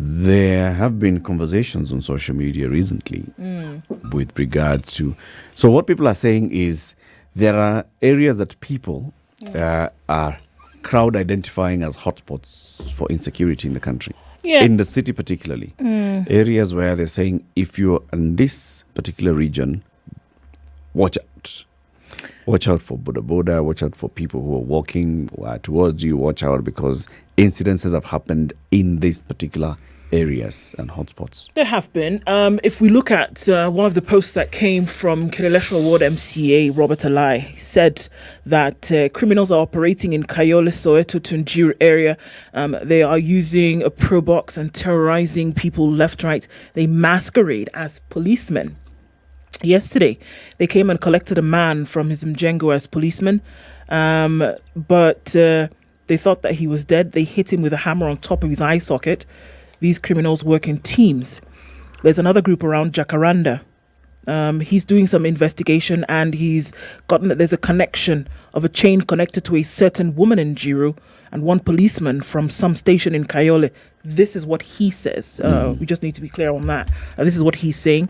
there have been conversations on social media recently with regards to. So, what people are saying is there are areas that people are crowd identifying as hotspots for insecurity in the country. Yeah. In the city, particularly. Areas where they're saying if you're in this particular region, watch out. Watch out for Boda Boda, watch out for people who are walking towards you, watch out because incidences have happened in these particular areas and hotspots. There have been. If we look at one of the posts that came from Kileleshwa Ward MCA, Robert Alai, said that criminals are operating in Kayole, Soweto, Tunjiro area. They are using a pro box and terrorizing people left, right. They masquerade as policemen. Yesterday, they came and collected a man from his Mjengo as policeman, but they thought that he was dead. They hit him with a hammer on top of his eye socket. These criminals work in teams. There's another group around Jacaranda. He's doing some investigation and he's gotten that there's a connection of a chain connected to a certain woman in Jiro and one policeman from some station in Kayole. This is what he says. We just need to be clear on that. This is what he's saying.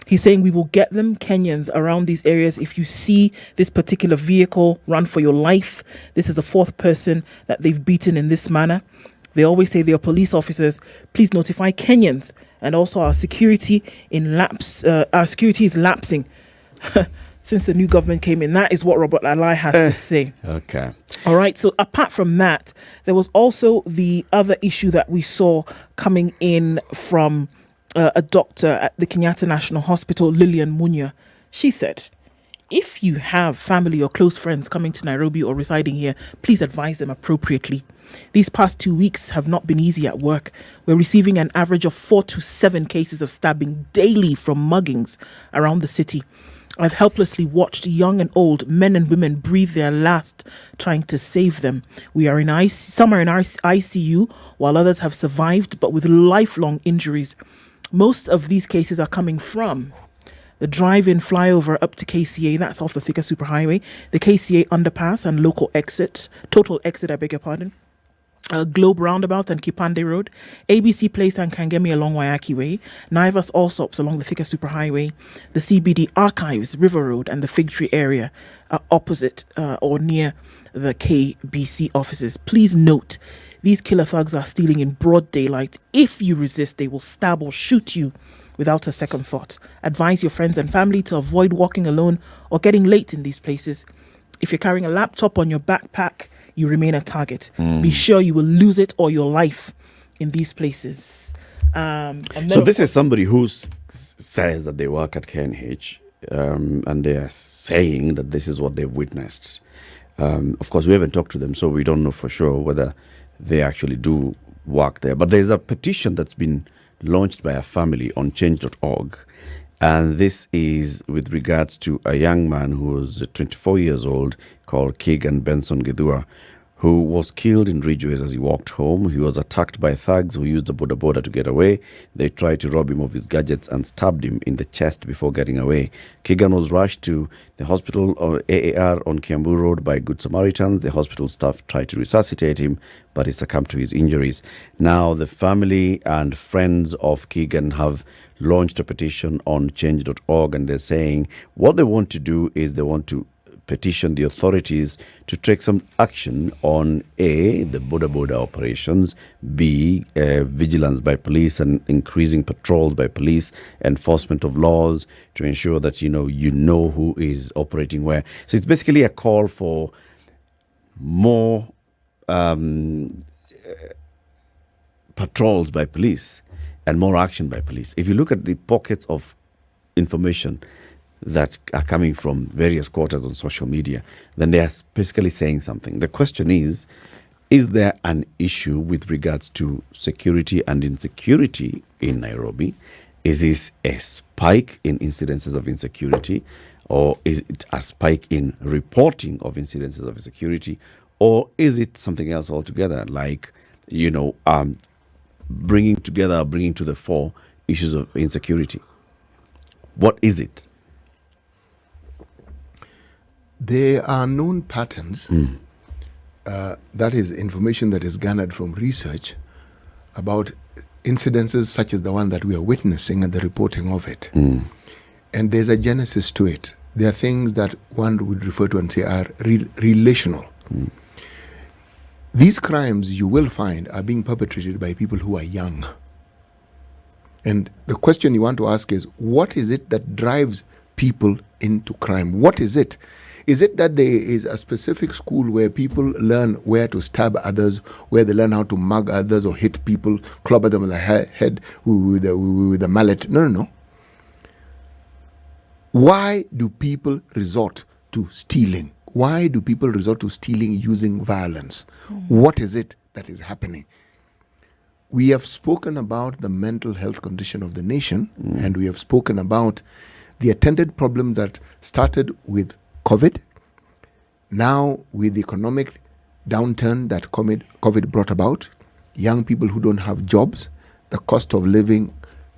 He's saying we will get them, Kenyans, around these areas. If you see this particular vehicle, run for your life. This is the fourth person that they've beaten in this manner. They always say they are police officers. Please notify Kenyans. And also our security our security is lapsing since the new government came in. That is what Robert Alai has to say. Okay. All right. So apart from that, there was also the other issue that we saw coming in from a doctor at the Kenyatta National Hospital, Lillian Munya. She said, if you have family or close friends coming to Nairobi or residing here, please advise them appropriately. These past 2 weeks have not been easy at work. We're receiving an average of 4 to 7 cases of stabbing daily from muggings around the city. I've helplessly watched young and old, men and women breathe their last trying to save them. Some are in ICU while others have survived but with lifelong injuries. Most of these cases are coming from the drive-in flyover up to KCA, that's off the Thika Superhighway, the KCA underpass and total exit, I beg your pardon, Globe Roundabout and Kipande Road, ABC Place and Kangemi along Wayaki Way, Naivas Allsops along the Thika Superhighway, the CBD Archives, River Road and the Fig Tree area opposite or near the KBC offices. Please note, these killer thugs are stealing in broad daylight. If you resist, they will stab or shoot you without a second thought. Advise your friends and family to avoid walking alone or getting late in these places. If you're carrying a laptop on your backpack, you remain a target. Be sure you will lose it or your life in these places. So this is somebody who says that they work at KNH and they are saying that this is what they've witnessed. Of course, we haven't talked to them, so we don't know for sure whether they actually do work there. But there's a petition that's been launched by a family on change.org. And this is with regards to a young man who was 24 years old called Keegan Benson Githua, who was killed in Ridgeways as he walked home. He was attacked by thugs who used the Boda Boda to get away. They tried to rob him of his gadgets and stabbed him in the chest before getting away. Keegan was rushed to the hospital or AAR on Kiambu Road by Good Samaritans. The hospital staff tried to resuscitate him, but he succumbed to his injuries. Now, the family and friends of Keegan have launched a petition on change.org, and they're saying what they want to do is they want to petition the authorities to take some action on A, the Boda Boda operations, B, vigilance by police and increasing patrols by police, enforcement of laws to ensure that you know who is operating where. So it's basically a call for more patrols by police and more action by police. If you look at the pockets of information that are coming from various quarters on social media, then they are basically saying something. The question is there an issue with regards to security and insecurity in Nairobi? Is this a spike in incidences of insecurity, or is it a spike in reporting of incidences of insecurity, or is it something else altogether, like, bringing to the fore issues of insecurity? What is it? There are known patterns, that is information that is garnered from research about incidences such as the one that we are witnessing and the reporting of it. And there's a genesis to it. There are things that one would refer to and say are relational. These crimes, you will find, are being perpetrated by people who are young. And the question you want to ask is, what is it that drives people into crime? What is it? Is it that there is a specific school where people learn where to stab others, where they learn how to mug others or hit people, clobber them with a head with a mallet? No. Why do people resort to stealing? Why do people resort to stealing using violence? What is it that is happening? We have spoken about the mental health condition of the nation, and we have spoken about the attendant problems that started with COVID, now with the economic downturn that COVID brought about, young people who don't have jobs, the cost of living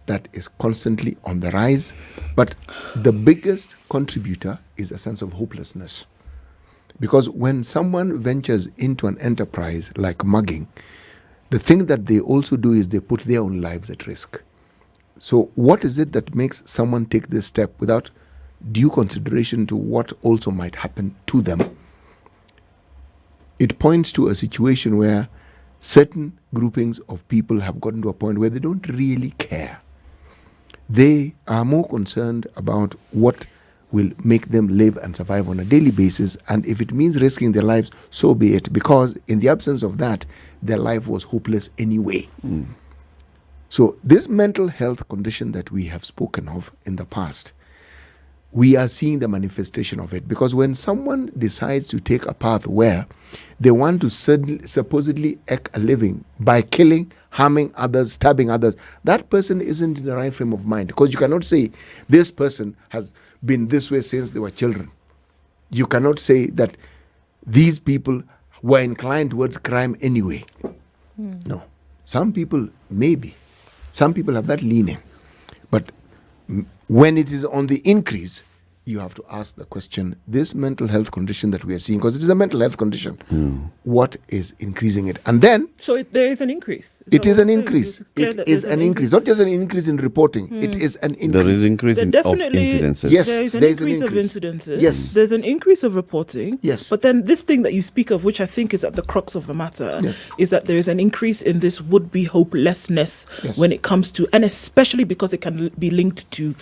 that is constantly on the rise. But the biggest contributor is a sense of hopelessness. Because when someone ventures into an enterprise like mugging, the thing that they also do is they put their own lives at risk. So what is it that makes someone take this step without due consideration to what also might happen to them? It points to a situation where certain groupings of people have gotten to a point where they don't really care. They are more concerned about what will make them live and survive on a daily basis, and if it means risking their lives, so be it, because in the absence of that, their life was hopeless anyway. So this mental health condition that we have spoken of in the past, we are seeing the manifestation of it, because when someone decides to take a path where they want to supposedly eke a living by killing, harming others, stabbing others, that person isn't in the right frame of mind, because you cannot say this person has been this way since they were children. You cannot say that these people were inclined towards crime anyway. No. Some people maybe. Some people have that leaning. But when it is on the increase, you have to ask the question, this mental health condition that we are seeing, because it is a mental health condition, what is increasing it? And then... So there is an increase. It is an increase. It is an increase. Not just an increase in reporting. It is an increase. There is increase of incidences. Yes, there is an increase of incidences. Yes. There's an increase of reporting. Yes. But then this thing that you speak of, which I think is at the crux of the matter, is that there is an increase in this would-be hopelessness when it comes to, and especially because it can be linked to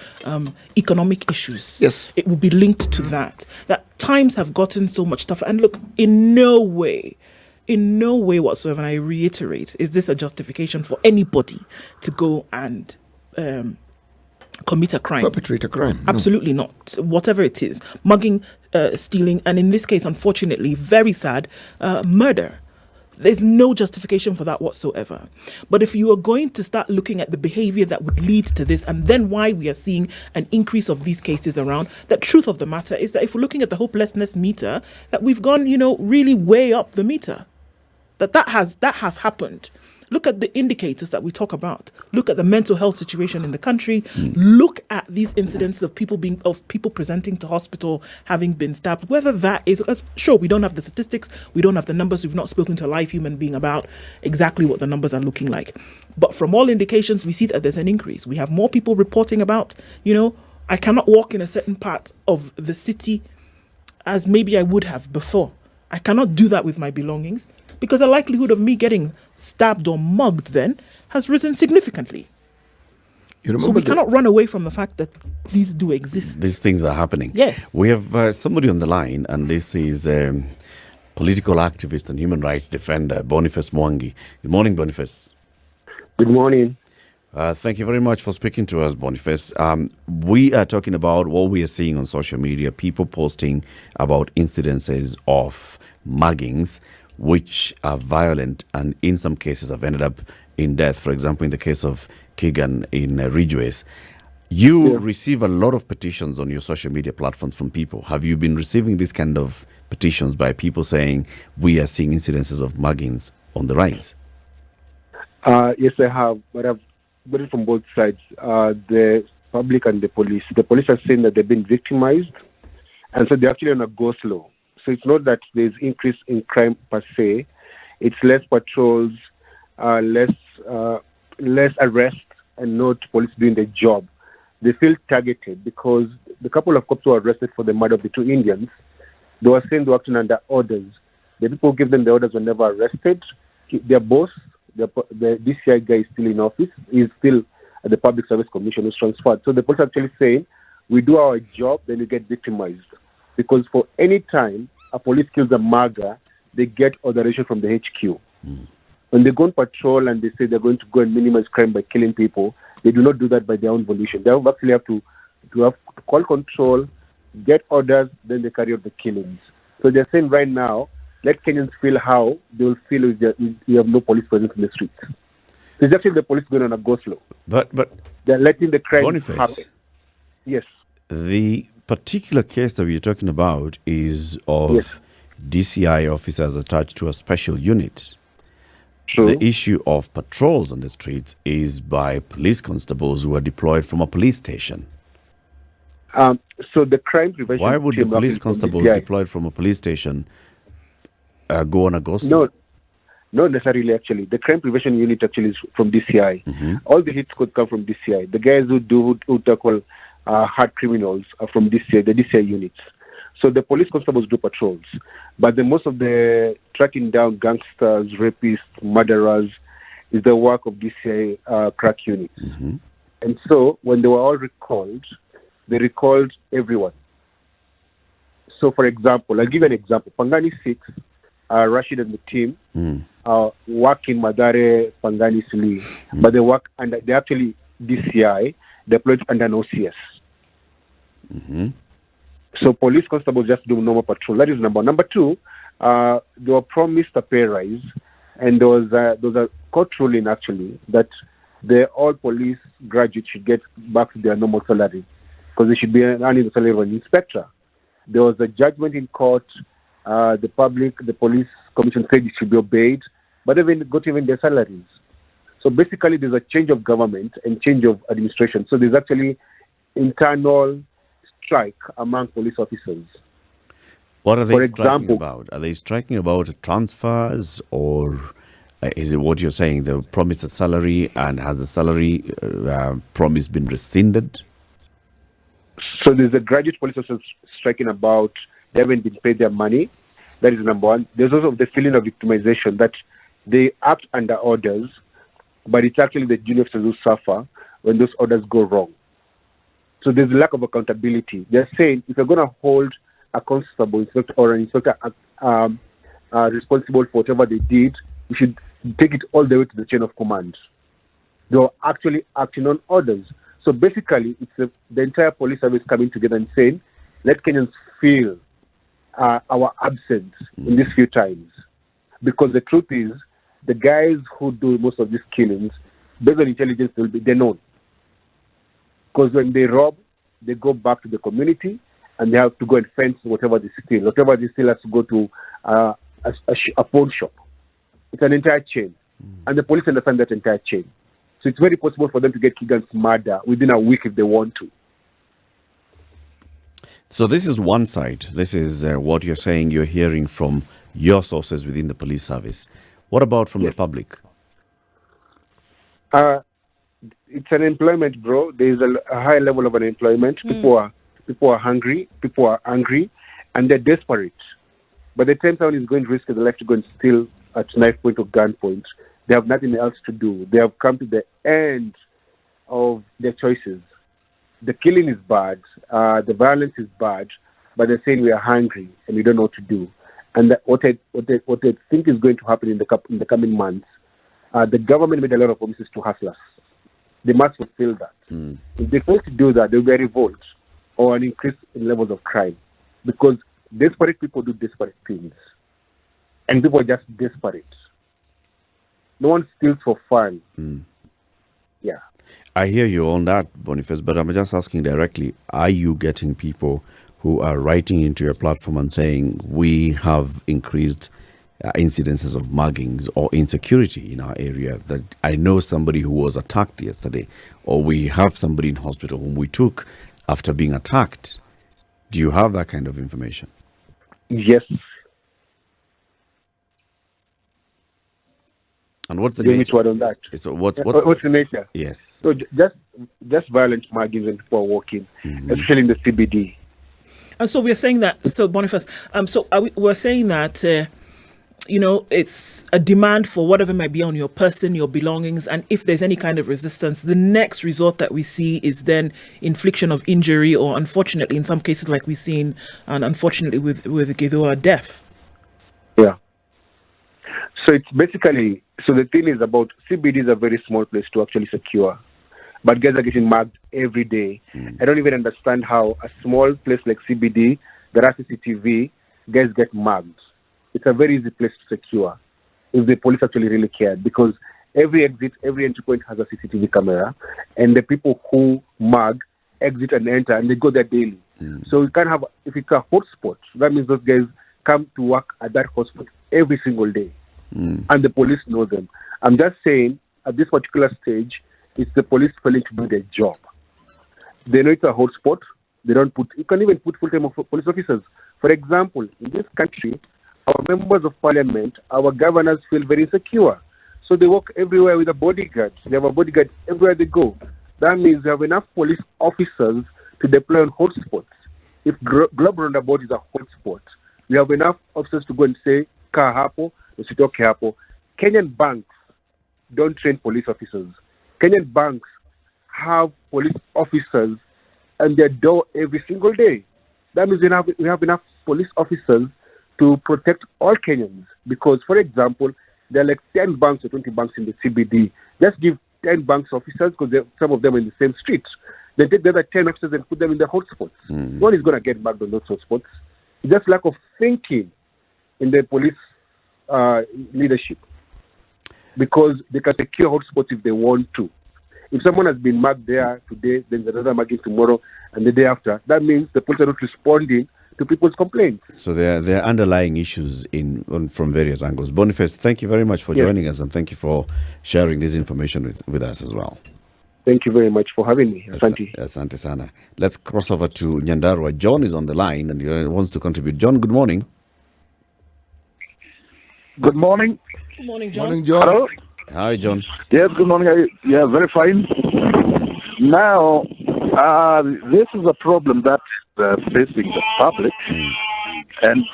economic issues. Yes. It will be linked to that times have gotten so much tougher. And look, in no way whatsoever, and I reiterate, is this a justification for anybody to go and commit a crime, perpetrate a crime. Absolutely not. Whatever it is, mugging, stealing, and in this case, unfortunately, very sad, murder. There's no justification for that whatsoever. But if you are going to start looking at the behavior that would lead to this, and then why we are seeing an increase of these cases around, the truth of the matter is that if we're looking at the hopelessness meter, that we've gone, really way up the meter. That has happened. Look at the indicators that we talk about. Look at the mental health situation in the country. Look at these incidents of people presenting to hospital having been stabbed. Whether that is, sure, we don't have the statistics, we don't have the numbers, we've not spoken to a live human being about exactly what the numbers are looking like. But from all indications, we see that there's an increase. We have more people reporting about, I cannot walk in a certain part of the city as maybe I would have before. I cannot do that with my belongings, because the likelihood of me getting stabbed or mugged then has risen significantly. So we cannot run away from the fact that these do exist. These things are happening. Yes. We have somebody on the line, and this is political activist and human rights defender, Boniface Mwangi. Good morning, Boniface. Good morning. Thank you very much for speaking to us, Boniface. We are talking about what we are seeing on social media, people posting about incidences of muggings, which are violent and in some cases have ended up in death. For example, in the case of Keegan in Ridgeways. You receive a lot of petitions on your social media platforms from people. Have you been receiving this kind of petitions by people saying we are seeing incidences of muggings on the rise? Yes, I have, but I've got it from both sides. The public and the police. The police are saying that they've been victimized, and so they're actually on a go slow. So it's not that there's increase in crime per se. It's less patrols, less less arrest and not police doing their job. They feel targeted because the couple of cops who were arrested for the murder of the two Indians, they were saying they were acting under orders. The people who give them the orders were never arrested. Their boss, the DCI guy, is still in office. He's still at the Public Service Commission, who's transferred. So the police are actually saying, we do our job, then we get victimized. Because for any time a police kills a mugger, they get authorization from the HQ. When they go on patrol and they say they're going to go and minimize crime by killing people, they do not do that by their own volition. They actually have to call control, get orders, then they carry out the killings. So they're saying right now, let Kenyans feel how they will feel if you have no police presence in the streets. So it's actually the police going on a go-slow. But they're letting the crime Boniface, happen. Yes. The particular case that we're talking about is of DCI officers attached to a special unit. True. The issue of patrols on the streets is by police constables who are deployed from a police station. So the crime prevention. Why would the team police actually from constables DCI deployed from a police station go on a ghost? No, not necessarily actually. The crime prevention unit actually is from DCI. All the hits could come from DCI. The guys who tackle hard criminals are from DCI, the DCI units. So the police constables do patrols, but most of the tracking down gangsters, rapists, murderers is the work of DCI crack units. And so when they were all recalled, they recalled everyone. So for example, I'll give you an example. Pangani 6, Rashid and the team work in Madare, Pangani Suli, but they work under, they actually DCI deployed under an OCS. So police constables just do normal patrol. That is number one. Number two, they were promised a pay rise, and there was a court ruling actually that all police graduates should get back to their normal salary because they should be earning the salary of an inspector. There was a judgment in court. The police commission said it should be obeyed, but they haven't got even their salaries. So basically, there's a change of government and change of administration. So there's actually internal strike among police officers. What are they striking about? Are they striking about transfers, or is it what you're saying, the promised a salary, and has the salary promise been rescinded? So there's a graduate police officers striking about they haven't been paid their money. That is number one. There's also the feeling of victimization that they act under orders, but it's actually the junior officers who suffer when those orders go wrong. So there's a lack of accountability. They're saying if you're going to hold a constable, inspector, or an inspector responsible for whatever they did, you should take it all the way to the chain of command. They are actually acting on orders. So basically, it's the entire police service coming together and saying, let Kenyans feel our absence in these few times. Because the truth is, the guys who do most of these killings, based on intelligence, they're known. Because when they rob, they go back to the community and they have to go and fence whatever they steal. Whatever they steal has to go to a pawn shop. It's an entire chain. And the police understand that entire chain. So it's very possible for them to get Keegan's murder within a week if they want to. So this is one side. This is what you're saying you're hearing from your sources within the police service. What about from the public? It's unemployment, bro. There is a high level of unemployment. People are hungry. People are angry, and they're desperate. By the time someone is going to risk their life to go and steal at knife point or gunpoint, they have nothing else to do. They have come to the end of their choices. The killing is bad. The violence is bad. But they're saying we are hungry and we don't know what to do. And what I think is going to happen in the coming months, the government made a lot of promises to hustlers. They must fulfill that. If they fail to do that, there will be a revolt or an increase in levels of crime. Because desperate people do desperate things. And people are just desperate. No one steals for fun. Yeah. I hear you on that, Boniface, but I'm just asking directly, are you getting people who are writing into your platform and saying, we have increased incidences of muggings or insecurity in our area? That I know somebody who was attacked yesterday, or we have somebody in hospital whom we took after being attacked. Do you have that kind of information? Yes. And what's the Give me nature? to add on that. So what's the nature? Yes. So just violent muggings when people are walking, especially in the CBD. And so we're saying that. So Boniface, we're saying that. It's a demand for whatever might be on your person, your belongings, and if there's any kind of resistance, the next resort that we see is then infliction of injury, or unfortunately, in some cases, like we've seen, and unfortunately with Gidua, death. Yeah. So it's basically, so the thing is about CBD is a very small place to actually secure, but guys are getting mugged every day. I don't even understand how a small place like CBD, there are CCTV, guys get mugged. It's a very easy place to secure if the police actually really cared, because every exit, every entry point has a CCTV camera, and the people who mug exit and enter, and they go there daily. So you can have, if it's a hotspot, that means those guys come to work at that hotspot every single day, and the police know them. I'm just saying, at this particular stage, it's the police failing to do their job. They know it's a hotspot. They don't put, you can even put full-time police officers. For example, in this country, our members of parliament, our governors feel very insecure. So they walk everywhere with a bodyguard. They have a bodyguard everywhere they go. That means they have enough police officers to deploy on hotspots. If Globe Roundabout is a hotspot, we have enough officers to go and say, "Kaa hapo, usitoke hapo." Kenyan banks don't train police officers. Kenyan banks have police officers at their door every single day. That means we have enough police officers to protect all Kenyans, because, for example, there are like 10 banks or 20 banks in the CBD. Just give 10 banks officers, because some of them are in the same street. Then take the other 10 officers and put them in the hotspots. No one is going to get mugged on those hotspots. It's just lack of thinking in the police leadership, because they can secure hotspots if they want to. If someone has been mugged there today, then there's another mugging tomorrow, and the day after, that means the police are not responding to people's complaints. So there are underlying issues from various angles. Boniface, thank you very much for joining us, and thank you for sharing this information with us as well. Thank you very much for having me. Asante. Asante sana. Let's cross over to Nyandarua. John is on the line and he wants to contribute. John, good morning. Good morning. Good morning, John. Morning, John. Hello? Hi, John. Yes, good morning. Yeah, very fine. Now, this is a problem that facing the public, and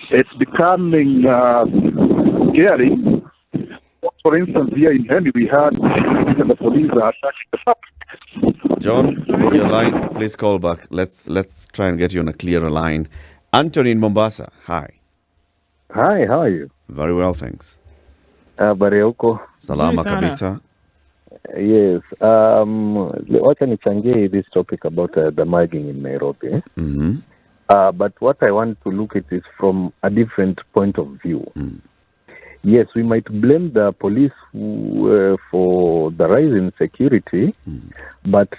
it's becoming scary. For instance, here in Henry, we had the police are attacking the public. John, your line, please call back. Let's try and get you on a clearer line. Anthony in Mombasa, hi. Hi, how are you? Very well, thanks. Habari huko? Salama Nzuri sana. kabisa. Yes. Wacha nichangie this topic about the mugging in Nairobi. But what I want to look at is from a different point of view. Yes, we might blame the police for the rise in security, but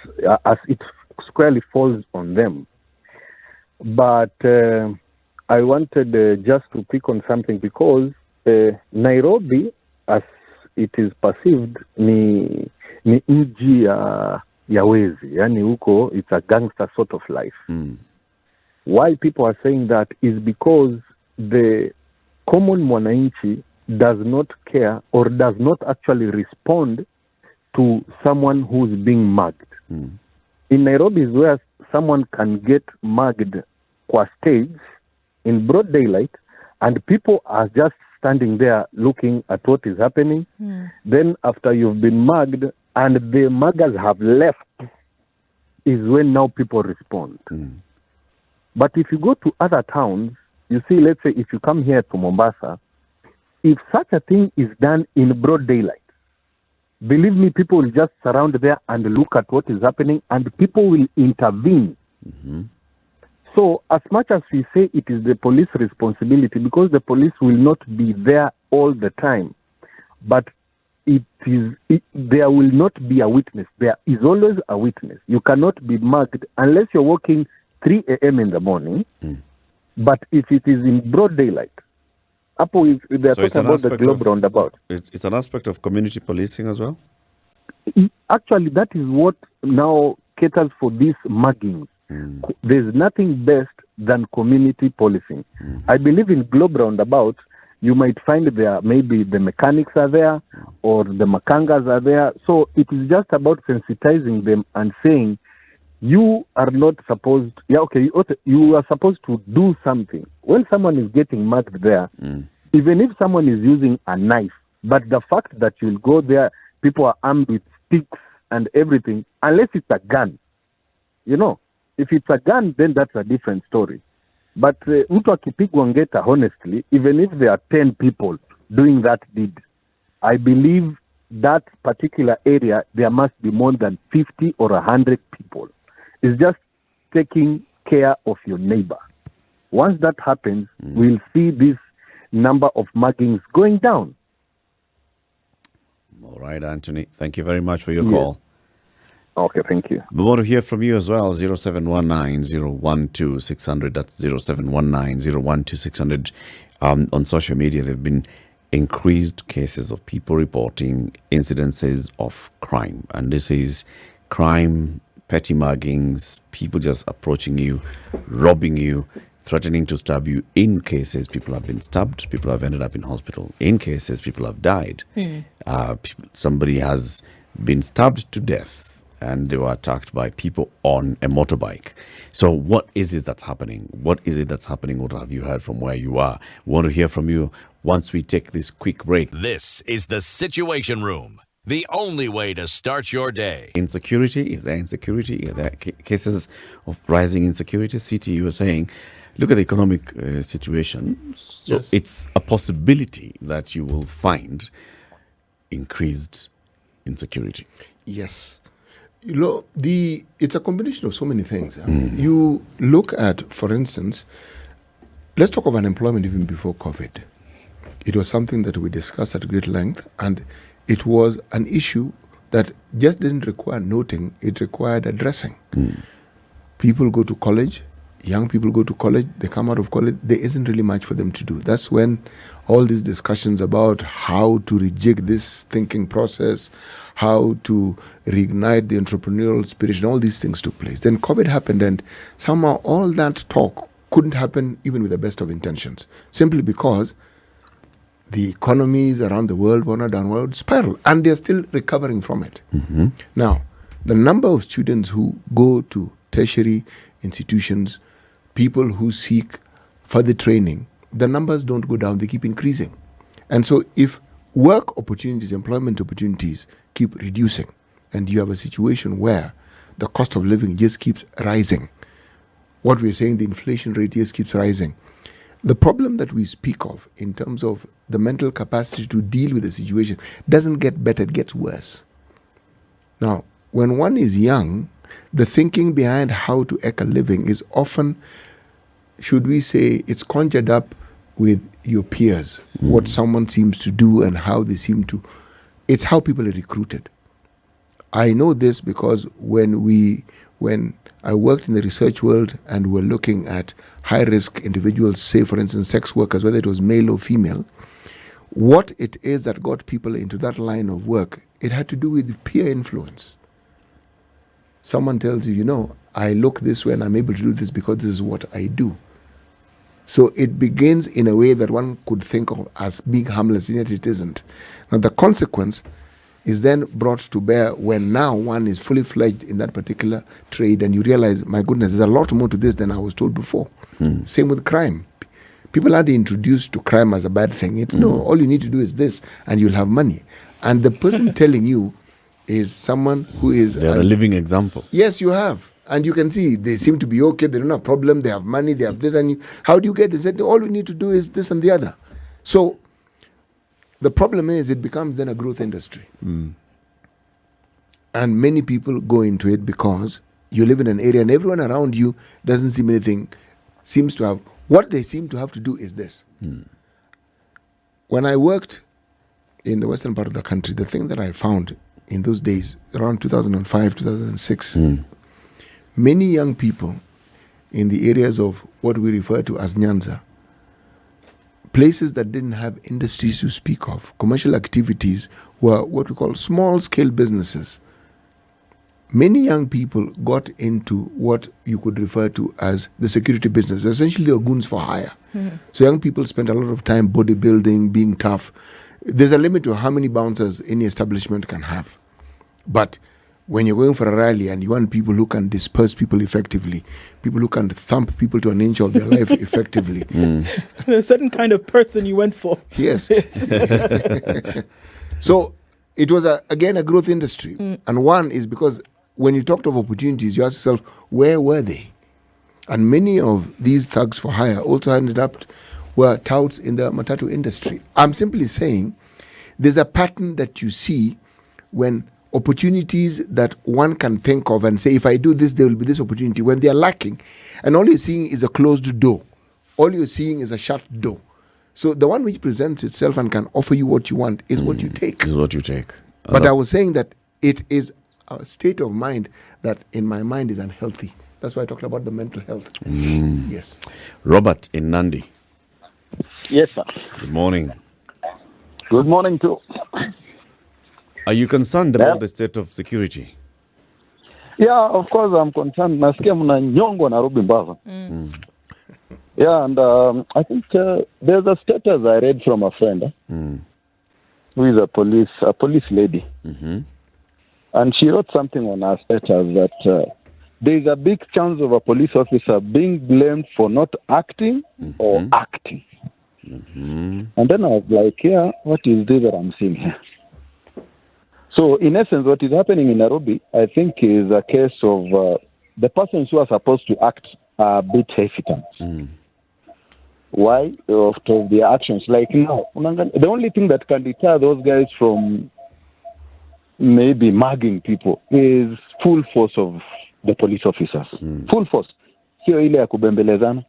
as it squarely falls on them. But I wanted just to pick on something, because Nairobi, as it is perceived, ni mji ya wezi. Yani huko, it's a gangster sort of life. Why people are saying that is because the common mwananchi does not care or does not actually respond to someone who's being mugged. In Nairobi is where someone can get mugged qua stage in broad daylight, and people are just standing there looking at what is happening. Then after you've been mugged and the muggers have left, is when now people respond. But if you go to other towns, you see, let's say if you come here to Mombasa, if such a thing is done in broad daylight, believe me, people will just surround there and look at what is happening, and people will intervene. So as much as we say it is the police responsibility, because the police will not be there all the time, but there will not be a witness. There is always a witness. You cannot be mugged unless you're walking 3 a.m. in the morning, but if it is in broad daylight, they're So it's talking an about the aspect Globe of- Roundabout. It's an aspect of community policing as well? Actually, that is what now caters for these muggings. There's nothing best than community policing. I believe in Globe Roundabout, you might find there maybe the mechanics are there or the makangas are there. So it is just about sensitizing them and saying, you are not supposed, you are supposed to do something. When someone is getting marked there, even if someone is using a knife, but the fact that you'll go there, people are armed with sticks and everything, unless it's a gun. If it's a gun, then that's a different story. But mtu akipigwa ngeta, honestly, even if there are 10 people doing that deed, I believe that particular area, there must be more than 50 or 100 people. It's just taking care of your neighbor. Once that happens, we'll see this number of muggings going down. All right, Anthony. Thank you very much for your call. Okay, thank you. We want to hear from you as well. 0719-012-600. That's 0719-012-600. On social media, there have been increased cases of people reporting incidences of crime. And this is crime, petty muggings, people just approaching you, robbing you, threatening to stab you. In cases, people have been stabbed, people have ended up in hospital. In cases, people have died. Somebody has been stabbed to death and they were attacked by people on a motorbike. So what is it that's happening? What is it that's happening? What have you heard from where you are? We want to hear from you once we take this quick break. This is the Situation Room, the only way to start your day. Insecurity, is there insecurity? Are there cases of rising insecurity? CT, you were saying, look at the economic situation. So it's a possibility that you will find increased insecurity. Yes. It's a combination of so many things. You look at, for instance, let's talk of unemployment even before COVID. It was something that we discussed at great length, and it was an issue that just didn't require noting, it required addressing. People go to college, young people go to college, they come out of college, there isn't really much for them to do. That's when all these discussions about how to rejig this thinking process, how to reignite the entrepreneurial spirit, and all these things took place. Then COVID happened, and somehow all that talk couldn't happen even with the best of intentions, simply because the economies around the world were on a downward spiral, and they're still recovering from it. Now, the number of students who go to tertiary institutions, people who seek further training, the numbers don't go down, they keep increasing. And so if work opportunities, employment opportunities keep reducing, and you have a situation where the cost of living just keeps rising, what we're saying, the inflation rate just keeps rising, the problem that we speak of in terms of the mental capacity to deal with the situation doesn't get better, it gets worse. Now, when one is young, the thinking behind how to make a living is often, should we say, it's conjured up with your peers, what someone seems to do and how they seem to. It's how people are recruited. I know this because when I worked in the research world and we're looking at high-risk individuals, say, for instance, sex workers, whether it was male or female, what it is that got people into that line of work, it had to do with peer influence. Someone tells you, I look this way and I'm able to do this because this is what I do. So it begins in a way that one could think of as being harmless, yet it isn't. Now the consequence is then brought to bear when now one is fully fledged in that particular trade and you realize, my goodness, there's a lot more to this than I was told before. Same with crime. People aren't introduced to crime as a bad thing. No, all you need to do is this and you'll have money. And the person telling you is someone who is... They're a living example. Yes, you have. And you can see they seem to be okay, they don't have a problem, they have money, they have this. And how do you get this? All we need to do is this and the other. So the problem is it becomes then a growth industry. And many people go into it because you live in an area and everyone around you doesn't seem anything, seems to have... What they seem to have to do is this. When I worked in the western part of the country, the thing that I found in those days, around 2005, 2006, many young people in the areas of what we refer to as Nyanza, places that didn't have industries to speak of, commercial activities were what we call small-scale businesses. many young people got into what you could refer to as the security business. Essentially, they were goons for hire. So young people spend a lot of time bodybuilding, being tough. There's a limit to how many bouncers any establishment can have. But when you're going for a rally and you want people who can disperse people effectively, people who can thump people to an inch of their life effectively. A certain kind of person you went for. Yes. So it was, again, a growth industry. And one is because when you talked of opportunities, you ask yourself, where were they? And many of these thugs for hire also ended up were touts in the matatu industry. I'm simply saying there's a pattern that you see when opportunities that one can think of and say, if I do this, there will be this opportunity, when they are lacking, and all you're seeing is a closed door. All you're seeing is a shut door. So the one which presents itself and can offer you what you want is what you take. Is what you take. But I was saying that it is a state of mind that in my mind is unhealthy. That's why I talked about the mental health. Yes. Robert in Nandi. Yes, sir. Good morning. Good morning, too. Are you concerned about the state of security? Yeah, of course I'm concerned. Nasikia mnanyongwa Nairobi Mbava. Yeah, and I think there's a status I read from a friend who is a police lady. And she wrote something on her status that there is a big chance of a police officer being blamed for not acting or acting. And then I was like, yeah, what is this that I'm seeing here? So, in essence, what is happening in Nairobi, I think, is a case of the persons who are supposed to act are a bit hesitant. Why? Of their actions. Like now, the only thing that can deter those guys from maybe mugging people is full force of the police officers. Full force. Sio ile ya kubembelezana.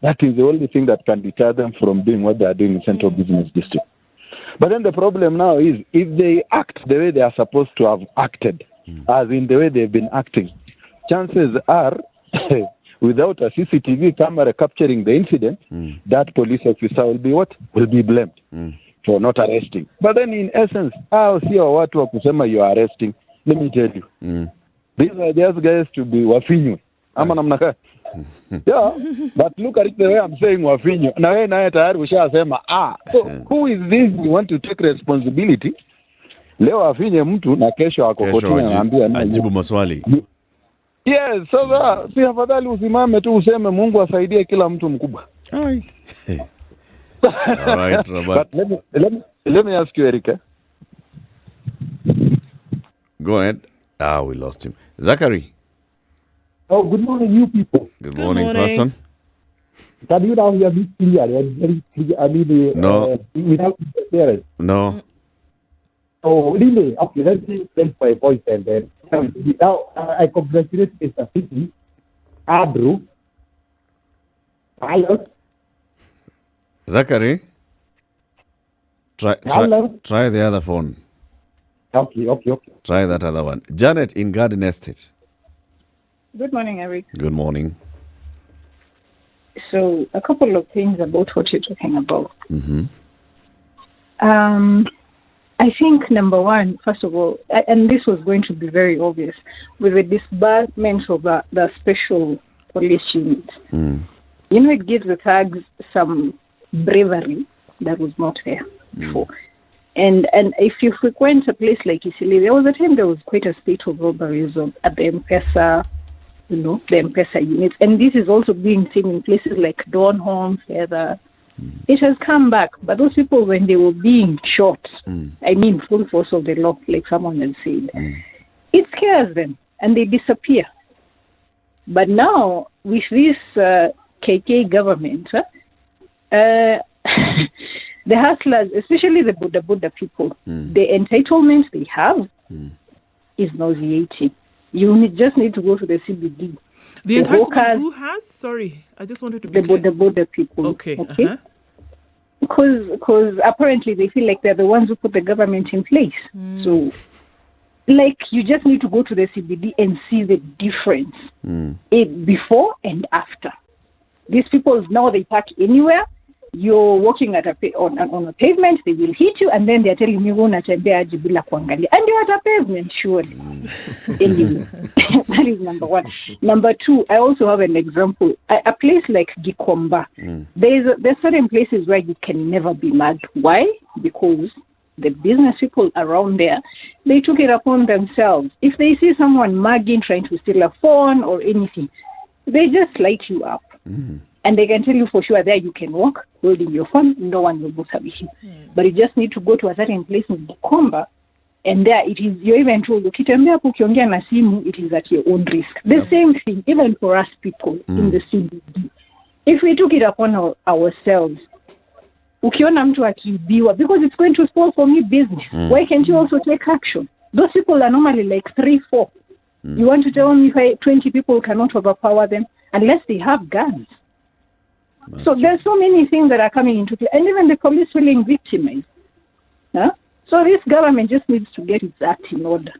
That is the only thing that can deter them from doing what they are doing in Central Business District. But then the problem now is, if they act the way they are supposed to have acted, as in the way they've been acting, chances are, without a CCTV camera capturing the incident, that police officer will be what? Will be blamed for not arresting. But then in essence, sio watu wa kusema you are arresting. Let me tell you. These are just guys to be wafinyu. Ama namna yeah, but look at it the way I'm saying wafinyu. Na wewe naye tayari ushasema so who is this you want to take responsibility? Leo afinye mtu na kesho akokotini anaambia ajibu maswali. Yes, so si afadhali usimame tu useme Mungu asaidie kila mtu mkubwa. All right, Robert. But let me ask you, Erika. Go ahead. We lost him. Zachary. Oh, good morning, you people. Good morning, person. Can you now hear me clearly? I mean, no. Without interference. No. Oh, really? Okay, let me place my voice and then. Now, I congratulate Mr. City, Andrew, Tyler. Zachary, try the other phone. Okay. Try that other one. Janet in Garden Estate. Good morning, Eric. Good morning. So, a couple of things about what you're talking about. I think, number one, first of all, and this was going to be very obvious, with the disbursement of the special police unit, it gives the thugs some bravery that was not there before. And if you frequent a place like Isili, there was a time there was quite a spate of robberies at the M-Pesa, the M-Pesa units. And this is also being seen in places like Dawn Home, Feather. It has come back. But those people, when they were being shot, I mean full force of the law, like someone had said, it scares them and they disappear. But now, with this KK government, the hustlers, especially the Buddha people, the entitlements they have is nauseating. You just need to go to the CBD. The entitlement who has? Sorry, I just wanted to be clear. The Buddha people. Okay. Because apparently they feel like they're the ones who put the government in place. So, like, you just need to go to the CBD and see the difference before and after. These people, now they park anywhere. you're walking at on a pavement, they will hit you, and then they're telling you, unatembea aje bila kuangalia. And you're at a pavement, surely. Anyway, that is number one. Number two, I also have an example. A place like Gikomba, there's certain places where you can never be mugged. Why? Because the business people around there, they took it upon themselves. If they see someone mugging, trying to steal a phone or anything, they just light you up. And they can tell you for sure there you can walk holding your phone, no one will bother with you. But you just need to go to a certain place in Gikomba, and there it is, you're even told, ukitembea ukiongea na simu, it is at your own risk. The same thing, even for us people in the CBD. If we took it upon ourselves, ukiona mtu akiibiwa, because it's going to spoil for me business, why can't you also take action? Those people are normally like 3-4. You want to tell me 20 people cannot overpower them unless they have guns? So there's so many things that are coming into play, and even the police feeling victimized. So this government just needs to get its act in order.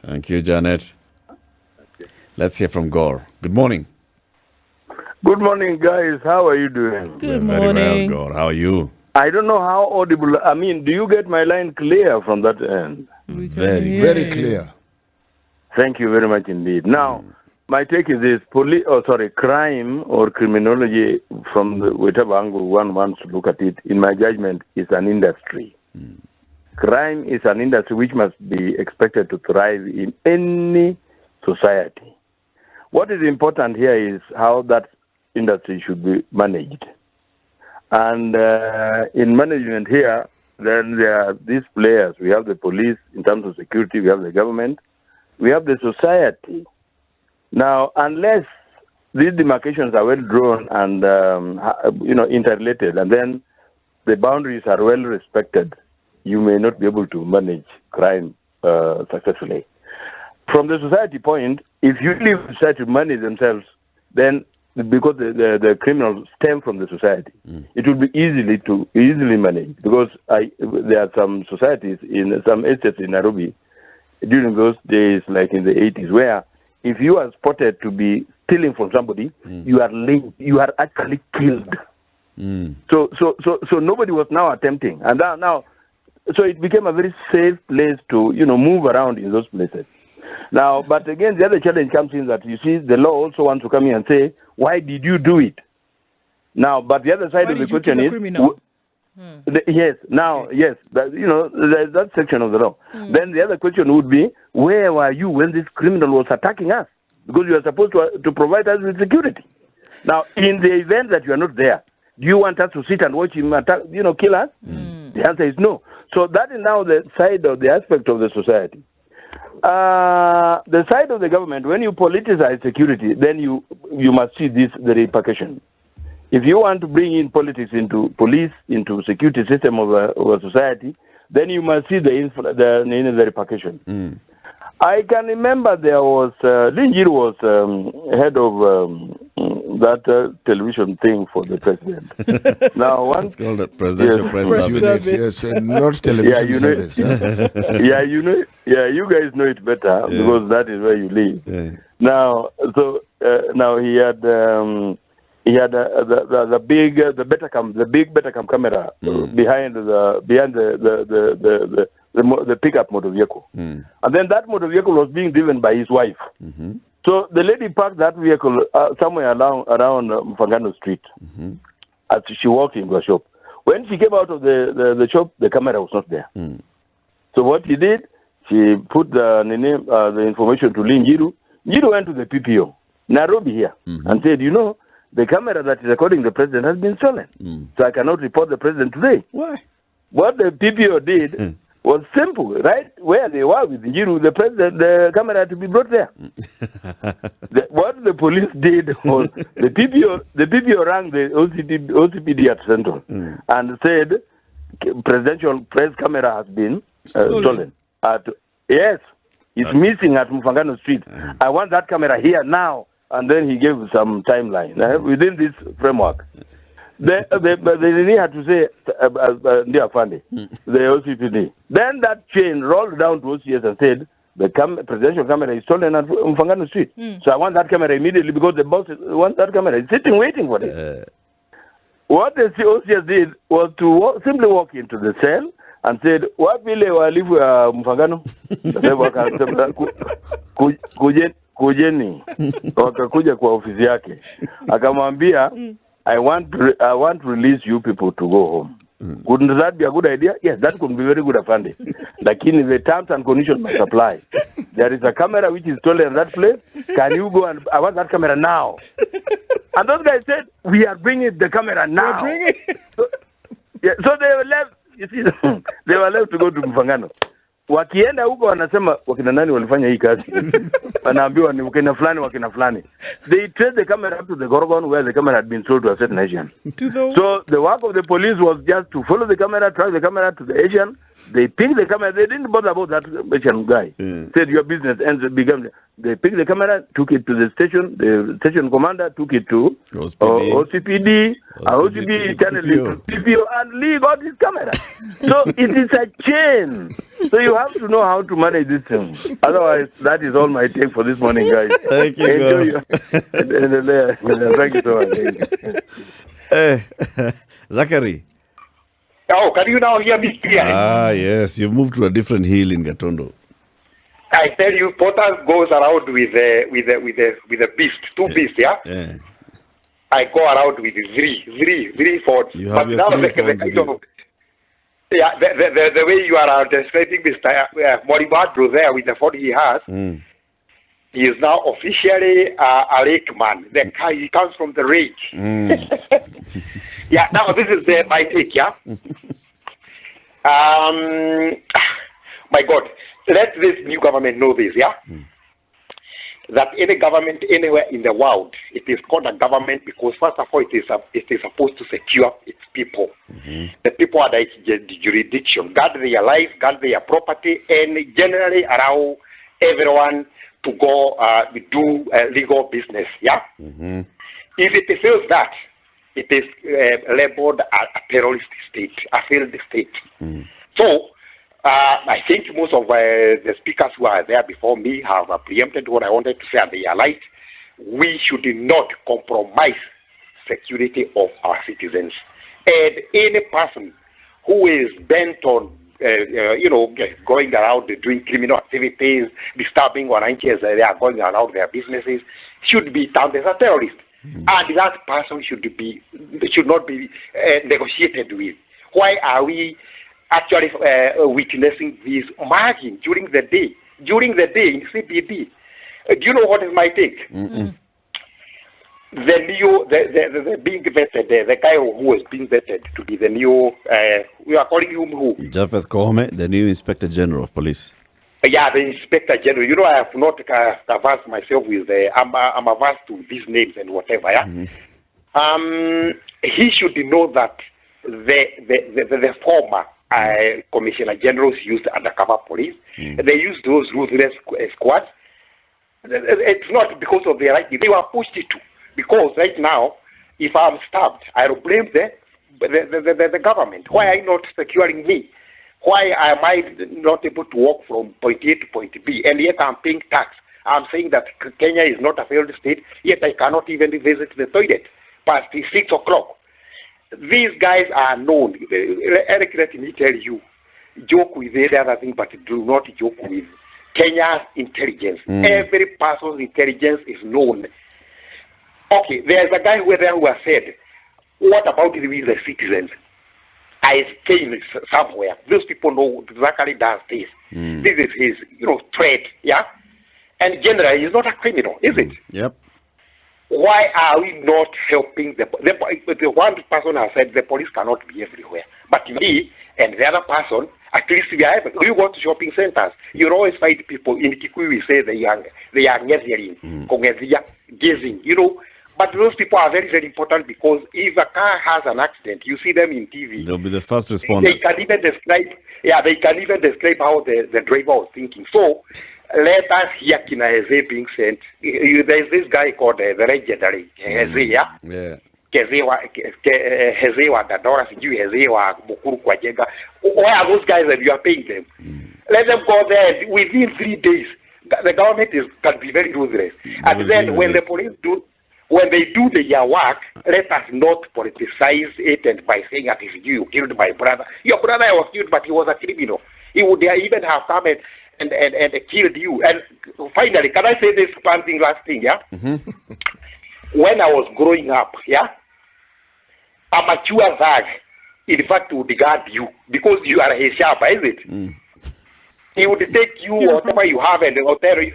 Thank you, Janet. Let's hear from Gore. Good morning. Good morning, guys. How are you doing? Good Very morning. well, Gore. How are you? I don't know how audible. I mean, do you get my line clear from that end? Very clear. Thank you very much indeed. Now, my take is this: crime or criminology, from whichever angle one wants to look at it, in my judgment, is an industry. Crime is an industry which must be expected to thrive in any society. What is important here is how that industry should be managed. And in management here, then there are these players. We have the police in terms of security, we have the government, we have the society. Now, unless these demarcations are well drawn and interrelated, and then the boundaries are well respected, you may not be able to manage crime successfully. From the society point, if you leave society to manage themselves, then because the criminals stem from the society, it will be easily managed. Because there are some societies in some estates in Nairobi during those days, like in the 80s, where if you are spotted to be stealing from somebody, you are actually killed. So nobody was now attempting, and now so it became a very safe place to move around in those places. Now, but again, the other challenge comes in that you see the law also wants to come in and say, why did you do it? Now, but the other side of the question is, yes, there's that section of the law. Then the other question would be, where were you when this criminal was attacking us? Because you are supposed to provide us with security. Now, in the event that you are not there, do you want us to sit and watch him attack, kill us? The answer is no. So that is now the side of the aspect of the society. The side of the government, when you politicize security, then you must see the repercussion. If you want to bring in politics into police, into security system of a society, then you must see the repercussion. I can remember there was Linjir was head of that television thing for the president. Now, it's called a presidential press service. Yes, not television service. You guys know it better because that is where you live. Yeah. Now, so now he had the big Betacam camera behind the pickup motor vehicle, and then that motor vehicle was being driven by his wife. So the lady parked that vehicle somewhere around Mfangano Street as she walked into a shop. When she came out of the shop, the camera was not there. So what she did, she put the information to Linjiru. Njiru went to the PPO, Nairobi here, and said, the camera that is recording the president has been stolen. So I cannot report the president today. Why? What the PPO did was simple, right? Where they were with Njiru, the camera had to be brought there. What the police did was the PPO rang the OCPD at Central and said, presidential press camera has been stolen. Yes, it's missing at Mfangano Street. I want that camera here now. And then he gave some timeline within this framework. They had to say, dear Fandi, the OCPD. Then that chain rolled down to OCS and said, the presidential camera is stolen at Mfangano Street. So I want that camera immediately because the boss wants that camera. It's sitting waiting for it. What the OCS did was to simply walk into the cell and said, "Wapile walifu ya Mfangano?" Kujeni. Wakakuja kwa ofisi yake. Akamwambia, I want to release you people to go home. Couldn't that be a good idea? Yes, that could be very good, Afande. Lakini the terms and conditions must apply. There is a camera which is stolen in that place. Can you go and I want that camera now? And those guys said, we are bringing the camera now. So they were left. You see, they were left to go to Mfangano. Wakienda huko wanasema wakina nani walifanya hii kazi. Wanaambiwa ni wakina fulani. They traced the camera up to the Gorgon where the camera had been sold to a certain Asian. So the work of the police was just to follow the camera, track the camera to the Asian. They picked the camera. They didn't bother about that Asian guy. Said your business ends began. They picked the camera, took it to the station. The station commander took it to OCPD channel it to CPO, and Lee got his camera. So it is a chain. So you have to know how to manage this thing. Otherwise, that is all my take for this morning, guys. Thank you. Thank you so much. Zachary. Oh, can you now hear me clearly? Ah, yes. You've moved to a different hill in Gatondo. I tell you, Potter goes around with a beast, two beasts, yeah? Yeah. I go around with three Fords. You have your three Fords again. Yeah, the way you are describing this Moribadro there with the Ford he has, he is now officially a lake man. He comes from the lake. Yeah, now this is my take, yeah? My God, let this new government know this, yeah? That any government anywhere in the world, it is called a government because first of all, it is supposed to secure its people. The people are the jurisdiction, guard their life, guard their property, and generally allow everyone to go do legal business. Yeah. If it fails that, it is labeled a terrorist state, a failed state. So. I think most of the speakers who are there before me have preempted what I wanted to say, and they are right. We should not compromise security of our citizens. And any person who is bent on, going around doing criminal activities, disturbing Wananchi as they are going around their businesses, should be termed as a terrorist. And that person should not be negotiated with. Why are we actually witnessing this margin during the day in CBD? Do you know what is my take? The being vetted, the guy who is being vetted to be the new, we are calling him who? Japheth Koome, the new Inspector General of Police. Yeah, the Inspector General. You know, I have not averse myself with I'm averse to these names and whatever, yeah? He should know that the former Commissioner Generals used undercover police. They used those ruthless squads. It's not because of their right. They were pushed to. Because right now, if I'm stabbed, I will blame the government. Why are you not securing me? Why am I not able to walk from point A to point B? And yet I'm paying tax. I'm saying that Kenya is not a failed state, yet I cannot even visit the toilet past 6 o'clock. These guys are known. Eric, let me tell you, joke with the other thing, but do not joke with Kenya's intelligence. Every person's intelligence is known. Okay, there's a guy who has said, what about the citizens? I came somewhere. Those people know exactly does this. This is his, threat, yeah? And generally, he's not a criminal, is it? Yep. Why are we not helping the one person has said the police cannot be everywhere, but me and the other person, at least we are. You go to shopping centers, you always find people in Kikuyu. We say they are gazing, But those people are very, very important because if a car has an accident, you see them in TV. They'll be the first responders. They can even describe how the driver was thinking. So let us hear Kina Heze being sent. There's this guy called the legendary Heze, yeah? Heze wa Dadora, Heze wa Bukuru kwa Jega. Why are those guys that you are paying them? Let them go there within 3 days. The government can be very ruthless. And then when the police do when they do their work, let us not politicize it and by saying that if you killed my brother. Your brother was killed, but he was a criminal. He would even have come and killed you. And finally, can I say this one thing, last thing, yeah? Mm-hmm. When I was growing up, yeah, a mature thug, in fact, would guard you because you are a sharper, is it? Mm. He would take you whatever you have and he'll tell you.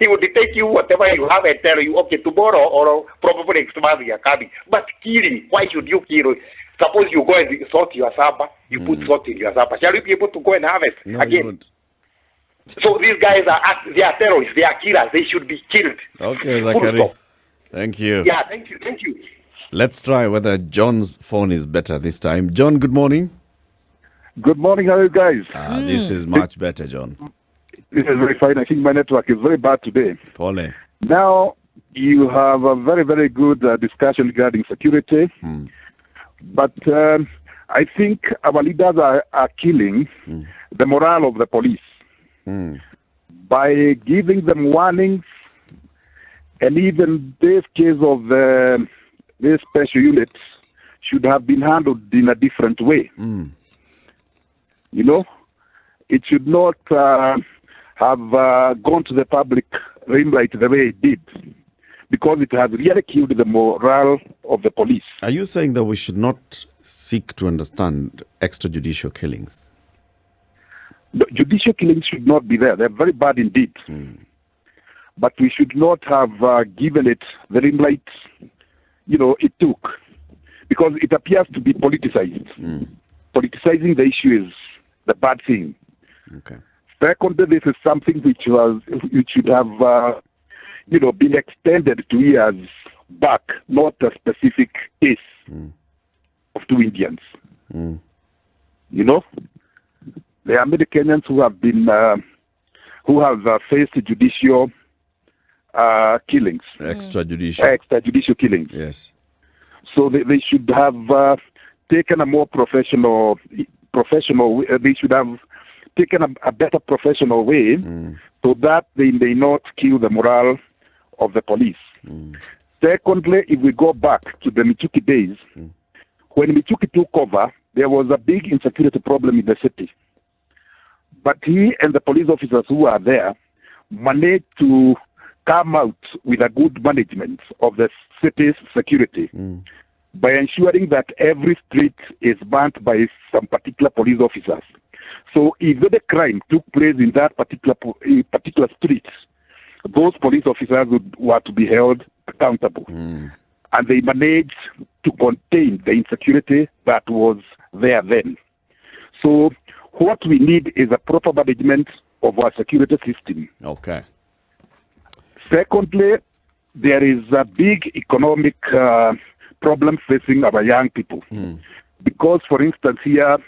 He would take you whatever you have and tell you, okay, tomorrow or probably next month you are coming. But killing, why should you kill? Suppose you go and sort your supper, you put salt in your supper. Shall you be able to go and harvest again? So these guys they are terrorists, they are killers, they should be killed. Okay, Zachary. Thank you. Yeah, thank you. Let's try whether John's phone is better this time. John, good morning. Good morning, how are you guys? This is much better, John. This is very fine. I think my network is very bad today. Pole. Now, you have a very, very good discussion regarding security. But I think our leaders are killing the morale of the police by giving them warnings. And even this case of this special units should have been handled in a different way. You know, it should not have gone to the public limelight the way it did, because it has really killed the morale of the police. Are you saying that we should not seek to understand extrajudicial killings? The judicial killings should not be there. They're very bad indeed. But we should not have given it the limelight, it took, because it appears to be politicized. Politicizing the issue is the bad thing. Okay. Secondly, this is something which should have, been extended to years back, not a specific case of two Indians. You know, there are many Kenyans who have been, faced judicial killings, extrajudicial killings. Yes. So they should have taken a more professional. They should have taken a better professional way, so that they may not kill the morale of the police. Secondly, if we go back to the Michuki days, when Michuki took over, there was a big insecurity problem in the city. But he and the police officers who are there managed to come out with a good management of the city's security by ensuring that every street is manned by some particular police officers. So if the crime took place in that particular street, those police officers were to be held accountable. And they managed to contain the insecurity that was there then. So what we need is a proper management of our security system. Okay. Secondly, there is a big economic problem facing our young people. Because, for instance, here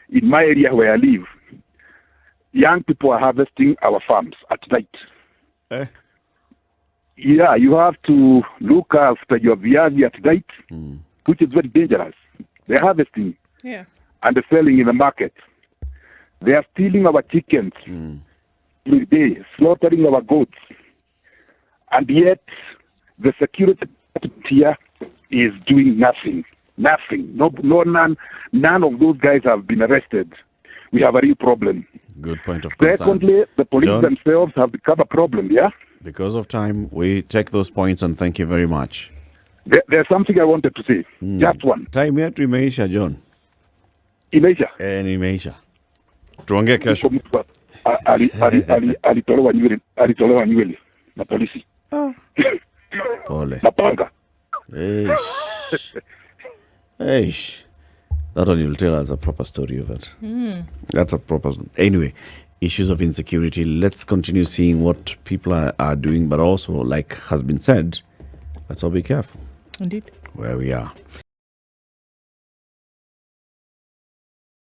in my area where I live, young people are harvesting our farms at night. Yeah, you have to look after your viazi at night, which is very dangerous. They're harvesting and they're selling in the market. They are stealing our chickens every day, slaughtering our goats. And yet, the security here is doing nothing. Nothing. None of those guys have been arrested. We have a real problem. Good point of concern. Secondly, the police themselves have become a problem, yeah? Because of time, we take those points and thank you very much. There's something I wanted to say. Just one. Time yetu imeisha, John. Imeisha? Imeisha. Tuongee kesho. Alitolewa nywele na polisi. Pole. Na panga. Eish. That one you'll tell us a proper story of it. That's a proper... Anyway, issues of insecurity. Let's continue seeing what people are doing, but also, like has been said, let's all be careful. Indeed. Where we are.